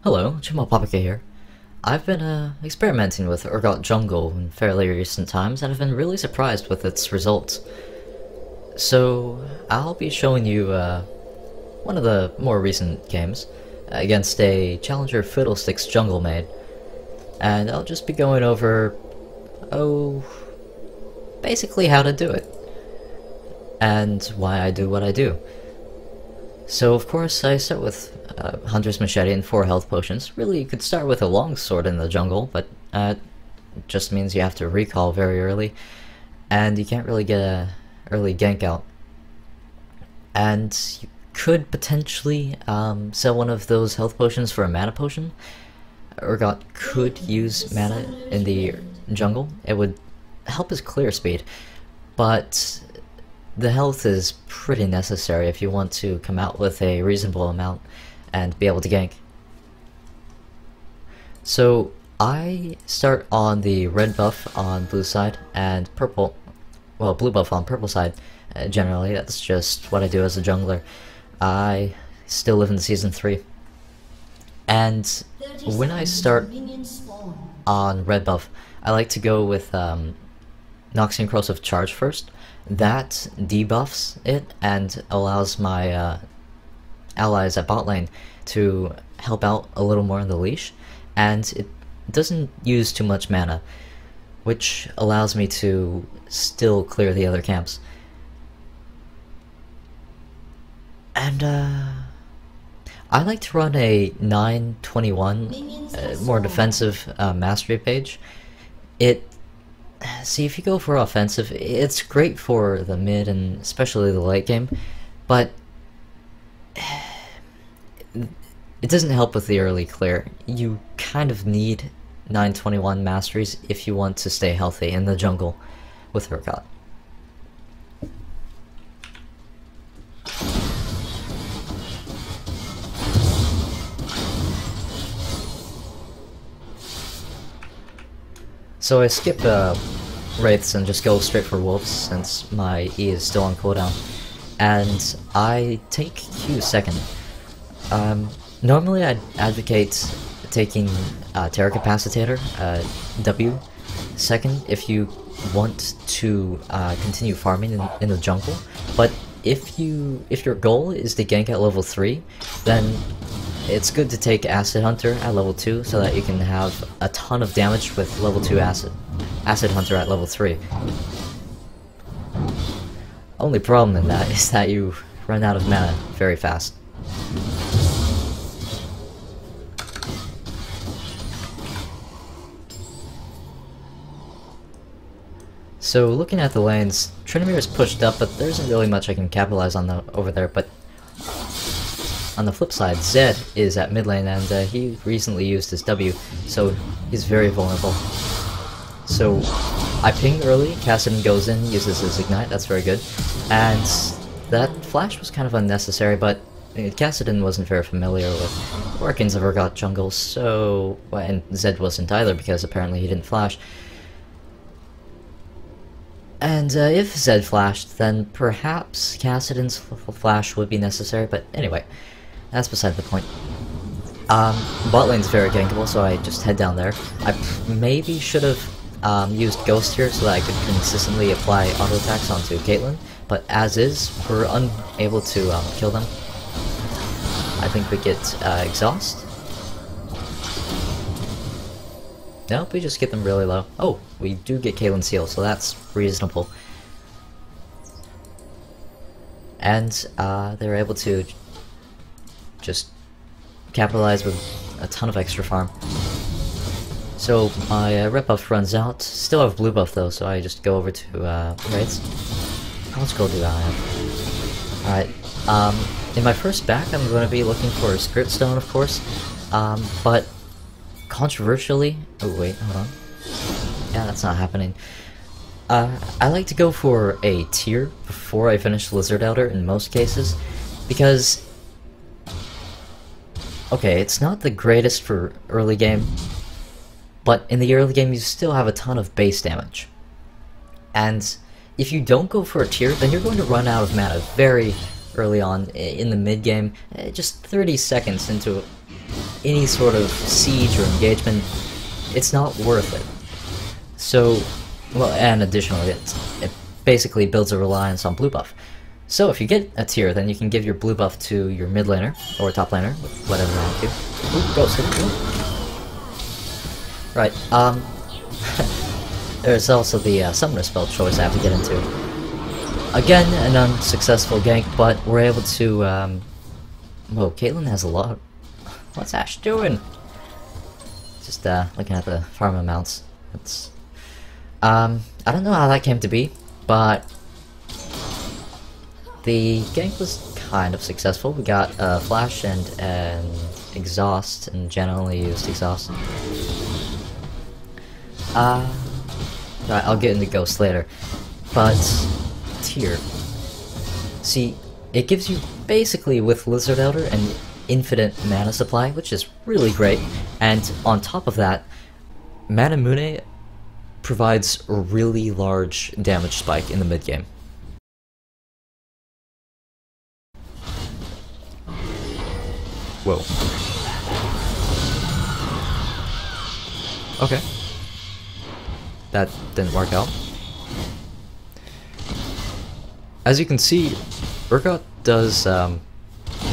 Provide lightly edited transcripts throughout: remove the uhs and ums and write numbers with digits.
Hello, Papaka here. I've been experimenting with Urgot Jungle in fairly recent times, and I've been really surprised with its results. So, I'll be showing you one of the more recent games against a challenger Fiddlesticks jungle maid, and I'll just be going over, basically how to do it, and why I do what I do. So of course I start with Hunter's Machete and 4 health potions. Really, you could start with a longsword in the jungle, but it just means you have to recall very early, and you can't really get a early gank out. And you could potentially sell one of those health potions for a mana potion. Urgot could use mana in the jungle. It would help his clear speed, but the health is pretty necessary if you want to come out with a reasonable amount and be able to gank. So I start on the red buff on blue side and purple, well, blue buff on purple side. Generally, that's just what I do as a jungler. I still live in season 3. And when I start on red buff, I like to go with Noxian Corrosive Charge first. That debuffs it and allows my allies at bot lane to help out a little more in the leash, and it doesn't use too much mana, which allows me to still clear the other camps. And I like to run a 9/21 more defensive mastery page. See, if you go for offensive, it's great for the mid and especially the late game, but it doesn't help with the early clear. You kind of need 9/21 masteries if you want to stay healthy in the jungle with Urgot. So I skip Wraiths and just go straight for Wolves since my E is still on cooldown. And I take Q second. Normally I'd advocate taking Terra Capacitator, W, second if you want to continue farming in the jungle. But if your goal is to gank at level 3, then it's good to take Acid Hunter at level 2 so that you can have a ton of damage with level 2 Acid Hunter at level 3. Only problem in that is that you run out of mana very fast. So looking at the lanes, Tryndamere is pushed up, but there isn't really much I can capitalize on over there, but on the flip side, Zed is at mid lane, and he recently used his W, so he's very vulnerable. So I ping early, Kassadin goes in, uses his Ignite, that's very good. And that flash was kind of unnecessary, but Kassadin wasn't very familiar with workings of Urgot jungle, so... and Zed wasn't either, because apparently he didn't flash. And if Zed flashed, then perhaps Kassadin's flash would be necessary, but anyway, that's beside the point. Bot lane's very gankable, so I just head down there. I maybe should have used Ghost here so that I could consistently apply auto attacks onto Caitlyn, but as is, we're unable to kill them. I think we get Exhaust. Nope, we just get them really low. Oh, we do get Caitlyn's Seal, so that's reasonable. And they're able to just capitalize with a ton of extra farm. So my red buff runs out. Still have blue buff though, so I just go over to Wraiths. How much gold do I have? Alright, in my first back I'm going to be looking for a Spirit Stone, of course, but controversially... oh wait, hold on. Yeah, that's not happening. I like to go for a tier before I finish Lizard Elder in most cases, because... okay, it's not the greatest for early game, but in the early game you still have a ton of base damage. And if you don't go for a tier, then you're going to run out of mana very early on in the mid game, just 30 seconds into any sort of siege or engagement, it's not worth it. So, well, and additionally, it basically builds a reliance on blue buff. So if you get a tier, then you can give your blue buff to your mid laner, or top laner, with whatever rank you. Ooh, ghost hit. Right, there's also the summoner spell choice I have to get into. Again, an unsuccessful gank, but we're able to, whoa, Caitlyn has a lot. What's Ash doing? Just, looking at the farm amounts. It's, I don't know how that came to be, but the gank was kind of successful. We got flash and an exhaust, and Jenna only used exhaust. Right, I'll get into ghost later, but tier. See, it gives you basically with Lizard Elder an infinite mana supply, which is really great, and on top of that, Mana Mune provides a really large damage spike in the mid game. Whoa. Okay. That didn't work out. As you can see, Urgot does farm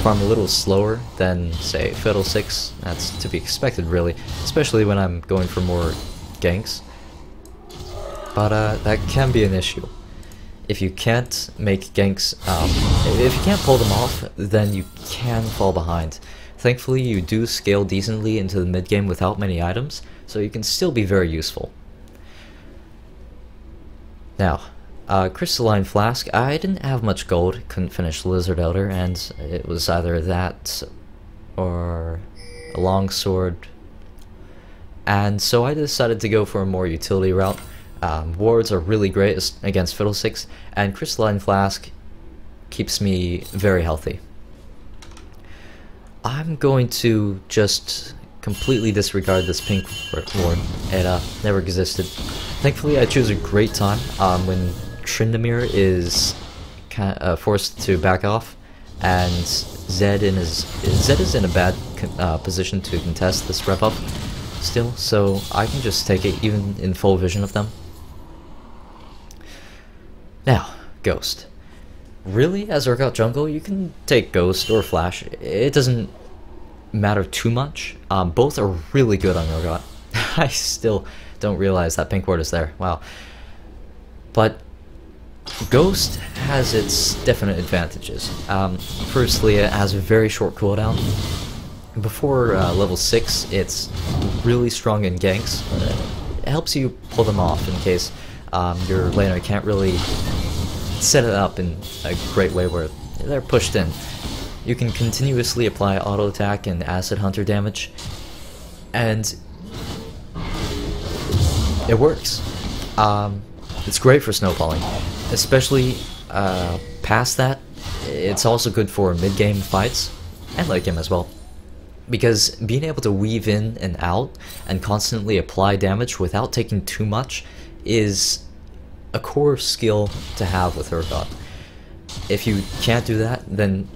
a little slower than, say, Fiddlesticks. That's to be expected, really, especially when I'm going for more ganks. But that can be an issue. If you can't make ganks, if you can't pull them off, then you can fall behind. Thankfully, you do scale decently into the mid-game without many items, so you can still be very useful. Now, Crystalline Flask, I didn't have much gold, couldn't finish Lizard Elder, and it was either that or a longsword. And so I decided to go for a more utility route. Wards are really great against Fiddlesticks, and Crystalline Flask keeps me very healthy. I'm going to just completely disregard this pink ward. It never existed. Thankfully, I choose a great time when Tryndamere is forced to back off, and Zed is in a bad position to contest this rep up still, so I can just take it even in full vision of them. Now, Ghost. Really, as Urgot jungle, you can take Ghost or Flash. It doesn't matter too much. Both are really good on Urgot. I still don't realize that pink ward is there. Wow. But Ghost has its definite advantages. Firstly, it has a very short cooldown. Before level 6, it's really strong in ganks. It helps you pull them off in case your laner can't really set it up in a great way where they're pushed in. You can continuously apply auto attack and acid hunter damage, and it works. It's great for snowballing, especially past that. It's also good for mid-game fights and late game as well, because being able to weave in and out and constantly apply damage without taking too much is a core skill to have with Urgot. If you can't do that, then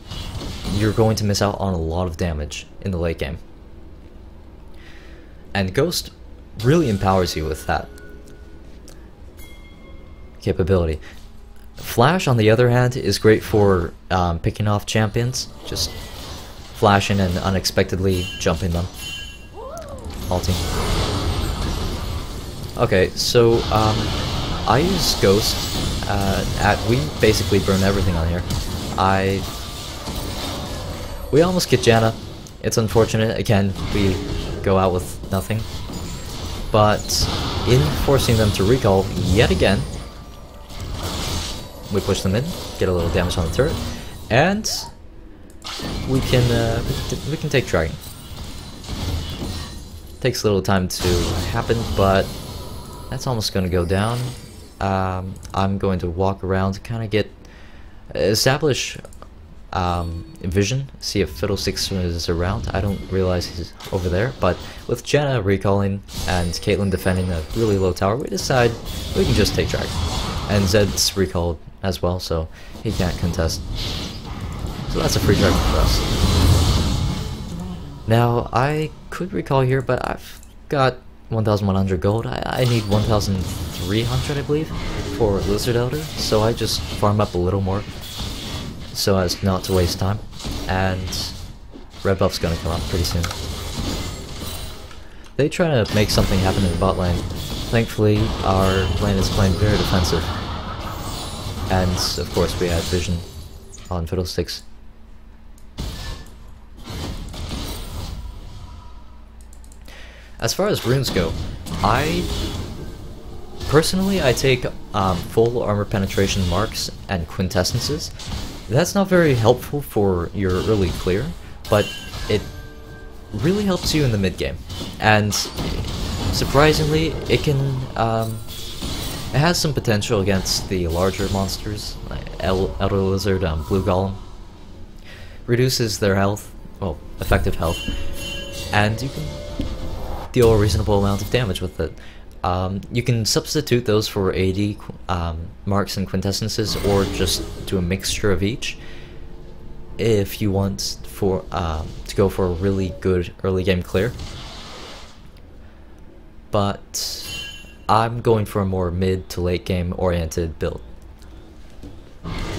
you're going to miss out on a lot of damage in the late game. And Ghost really empowers you with that capability. Flash, on the other hand, is great for picking off champions, just flashing and unexpectedly jumping them. Halting. Okay, so I use Ghost. We basically burn everything on here. We almost get Janna. It's unfortunate. Again, we go out with nothing. But in forcing them to recall yet again, we push them in, get a little damage on the turret, and we can take Dragon. Takes a little time to happen, but that's almost going to go down. I'm going to walk around to kind of establish vision, see if Fiddlesticks is around. I don't realize he's over there, but with Jenna recalling and Caitlyn defending a really low tower, we decide we can just take Dragon. And Zed's recalled as well, so he can't contest. So that's a free Dragon for us. Now, I could recall here, but I've got 1,100 gold. I need 1,300, I believe, for Lizard Elder, so I just farm up a little more so as not to waste time, and red buff's gonna come up pretty soon. They try to make something happen in the bot lane. Thankfully, our lane is playing very defensive, and of course we had vision on Fiddlesticks. As far as runes go, personally I take full armor penetration marks and quintessences. That's not very helpful for your early clear, but it really helps you in the mid game. And surprisingly, it can it has some potential against the larger monsters, like Elder Lizard, Blue Golem. Reduces their health, well, effective health, and you can deal a reasonable amount of damage with it. You can substitute those for AD marks and quintessences, or just do a mixture of each if you want for to go for a really good early game clear. But I'm going for a more mid to late game oriented build.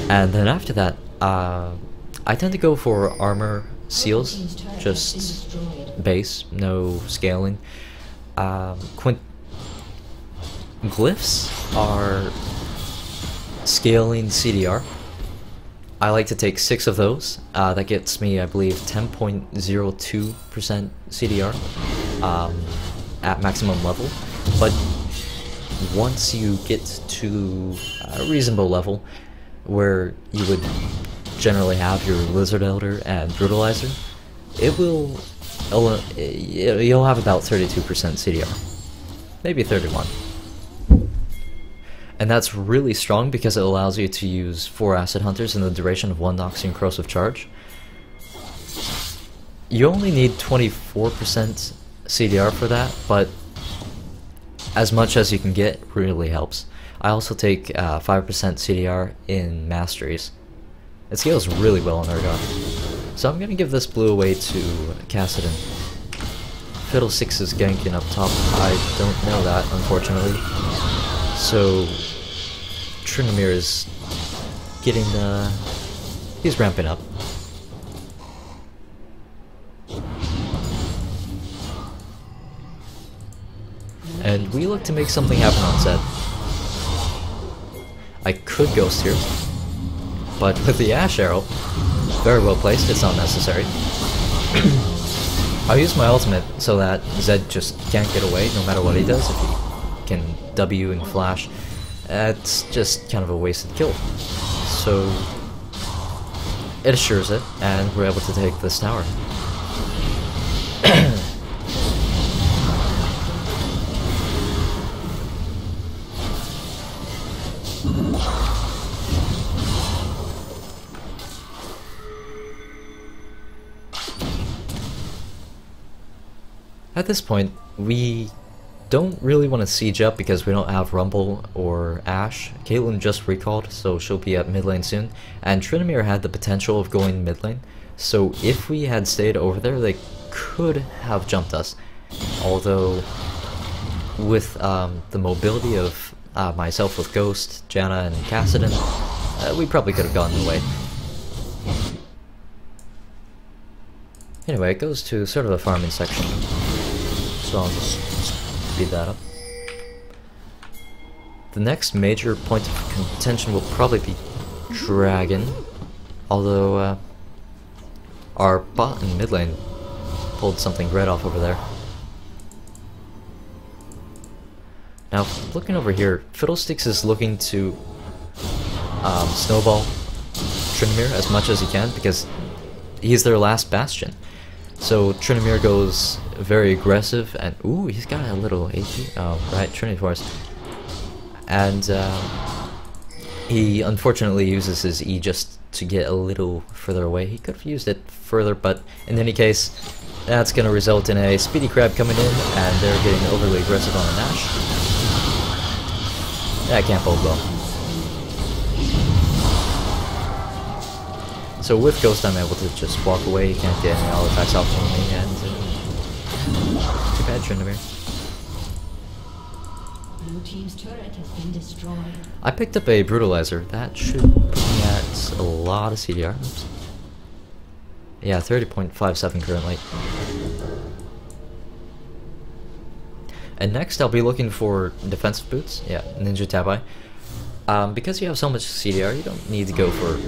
And then after that, I tend to go for armor seals, just base, no scaling. Glyphs are scaling CDR. I like to take 6 of those. That gets me, I believe, 10.02% CDR at maximum level. But once you get to a reasonable level, where you would generally have your Lizard Elder and Brutalizer, you'll have about 32% CDR, maybe 31. And that's really strong because it allows you to use 4 Acid Hunters in the duration of 1 Noxian Corrosive Charge. You only need 24% CDR for that, but as much as you can get really helps. I also take 5% CDR in Masteries. It scales really well in Urgot. So I'm gonna give this blue away to Cassidon. Fiddlesticks is ganking up top. I don't know that, unfortunately. So Tryndamere is getting he's ramping up. And we look to make something happen on Zed. I could Ghost here, but with the Ash Arrow, very well placed, it's not necessary. I'll use my ultimate so that Zed just can't get away no matter what he does. If he can W and flash, it's just kind of a wasted kill. So it assures it, and we're able to take this tower. At this point, we don't really want to siege up because we don't have Rumble or Ashe. Caitlyn just recalled, so she'll be at mid lane soon. And Tryndamere had the potential of going mid lane, so if we had stayed over there, they could have jumped us. Although, with the mobility of myself with Ghost, Janna, and Cassidon, we probably could have gotten away. Anyway, it goes to sort of a farming section. So I'll just speed that up. The next major point of contention will probably be Dragon, although our bot in mid lane pulled something red off over there. Now, looking over here, Fiddlesticks is looking to snowball Tryndamere as much as he can because he's their last bastion. So Tryndamere goes very aggressive, and ooh, he's got a little AP. Oh, right, Trinity Force. And he unfortunately uses his E just to get a little further away. He could have used it further, but in any case, that's going to result in a Speedy Crab coming in, and they're getting overly aggressive on a Nash. That can't bode well. So with Ghost, I'm able to just walk away. He can't get any all attacks off of me, and ahead, Tryndamere. Blue team's turret has been destroyed. I picked up a Brutalizer. That should put me at a lot of CDR. Oops. Yeah, 30.57 currently. And next I'll be looking for defensive boots. Yeah, Ninja Tabai. Because you have so much CDR, you don't need to go for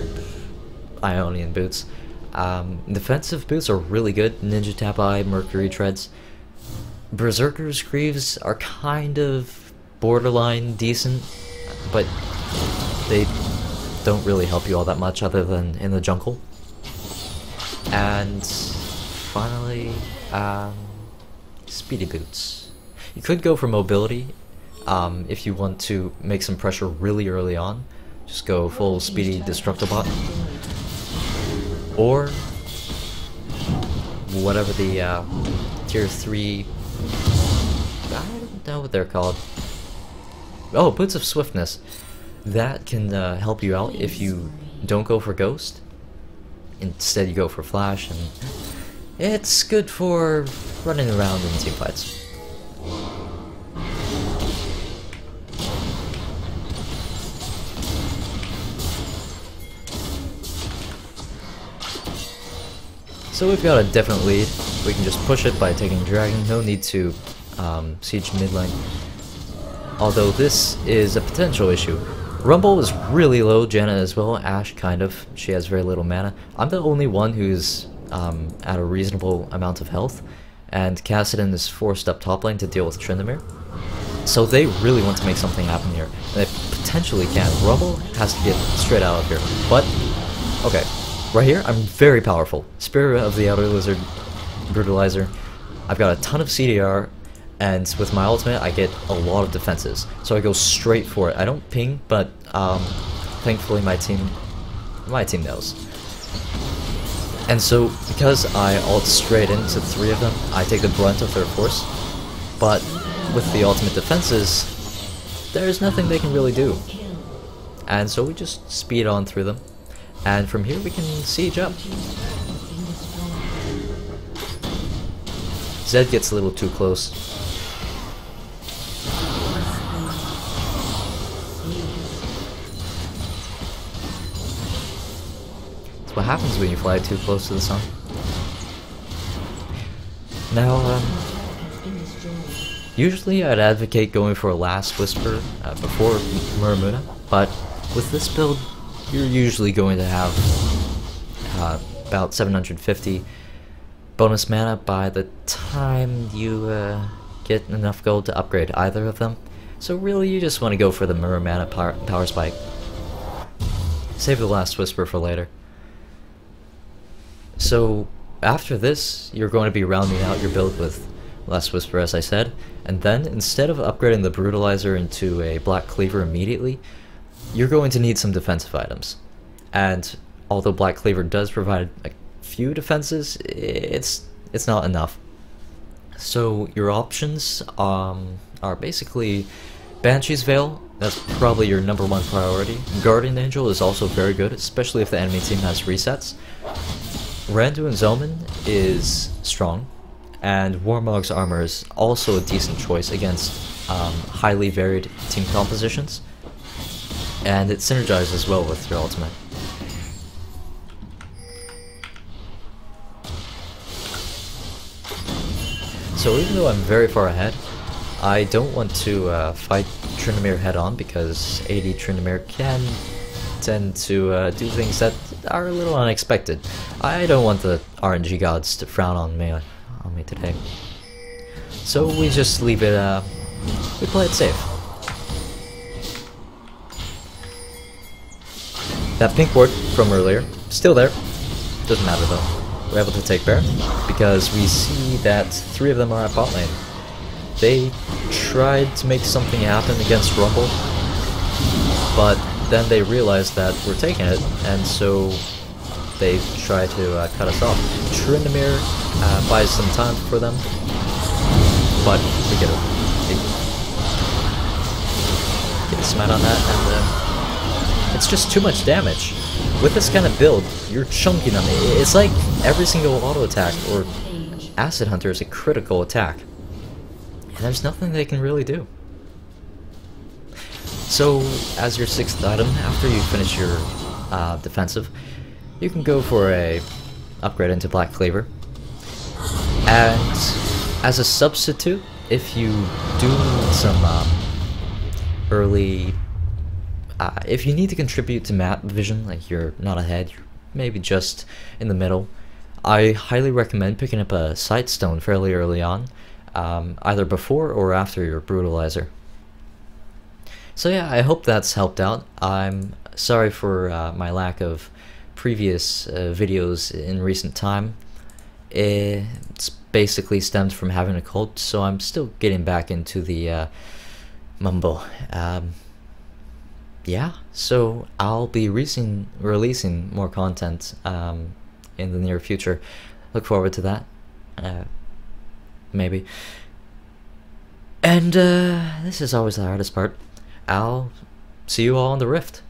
Ionian boots. Defensive boots are really good. Ninja Tabai, Mercury Treads. Berserker's Greaves are kind of borderline decent, but they don't really help you all that much other than in the jungle. And finally, Speedy Boots. You could go for mobility if you want to make some pressure really early on. Just go full Speedy Destructobot. Or whatever the tier 3, I don't know what they're called. Oh, Boots of Swiftness. That can help you out if you don't go for Ghost. Instead you go for Flash, and it's good for running around in team fights. So we've got a definite lead. We can just push it by taking Dragon. No need to siege mid lane. Although this is a potential issue. Rumble is really low, Janna as well, Ashe kind of. She has very little mana. I'm the only one who's at a reasonable amount of health, and Kassadin is forced up top lane to deal with Tryndamere. So they really want to make something happen here. And they potentially can. Rumble has to get straight out of here. But, okay. Right here, I'm very powerful. Spirit of the Outer Lizard, Brutalizer. I've got a ton of CDR, and with my ultimate, I get a lot of defenses. So I go straight for it. I don't ping, but thankfully my team knows. And so, because I ult straight into 3 of them, I take the brunt of their force. But with the ultimate defenses, there's nothing they can really do. And so we just speed on through them. And from here we can siege up. Zed gets a little too close. That's what happens when you fly too close to the sun. Now, usually I'd advocate going for a Last Whisper before Muramuna, but with this build, you're usually going to have about 750 bonus mana by the time you get enough gold to upgrade either of them. So really you just want to go for the Mirror Mana power spike. Save the Last Whisper for later. So after this, you're going to be rounding out your build with Last Whisper, as I said, and then instead of upgrading the Brutalizer into a Black Cleaver immediately, you're going to need some defensive items. And although Black Cleaver does provide a few defenses, it's not enough. So your options are basically Banshee's Veil. That's probably your #1 priority. Guardian Angel is also very good, especially if the enemy team has resets. Randuin's Omen is strong, and Warmog's Armor is also a decent choice against highly varied team compositions. And it synergizes well with your ultimate. So even though I'm very far ahead, I don't want to fight Tryndamere head on, because AD Tryndamere can tend to do things that are a little unexpected. I don't want the RNG gods to frown on me today. So we just leave it, we play it safe. That pink ward from earlier, still there. Doesn't matter though. We're able to take Bear, because we see that 3 of them are at bot lane. They tried to make something happen against Rumble, but then they realized that we're taking it, and so they try to cut us off. Tryndamere buys some time for them, but we get a smack on that, and it's just too much damage. With this kind of build, you're chunking them. It's like every single auto attack or Acid Hunter is a critical attack. and there's nothing they can really do. So, as your 6th item, after you finish your defensive, you can go for a upgrade into Black Cleaver. And as a substitute, if you do need some early... if you need to contribute to map vision, like you're not ahead, you're maybe just in the middle, I highly recommend picking up a Sightstone fairly early on, either before or after your Brutalizer. So yeah, I hope that's helped out. I'm sorry for my lack of previous videos in recent time. It's basically stemmed from having a cold, so I'm still getting back into the mumble. Yeah, so I'll be releasing more content in the near future. Look forward to that. Maybe. And this is always the hardest part. I'll see you all on the Rift.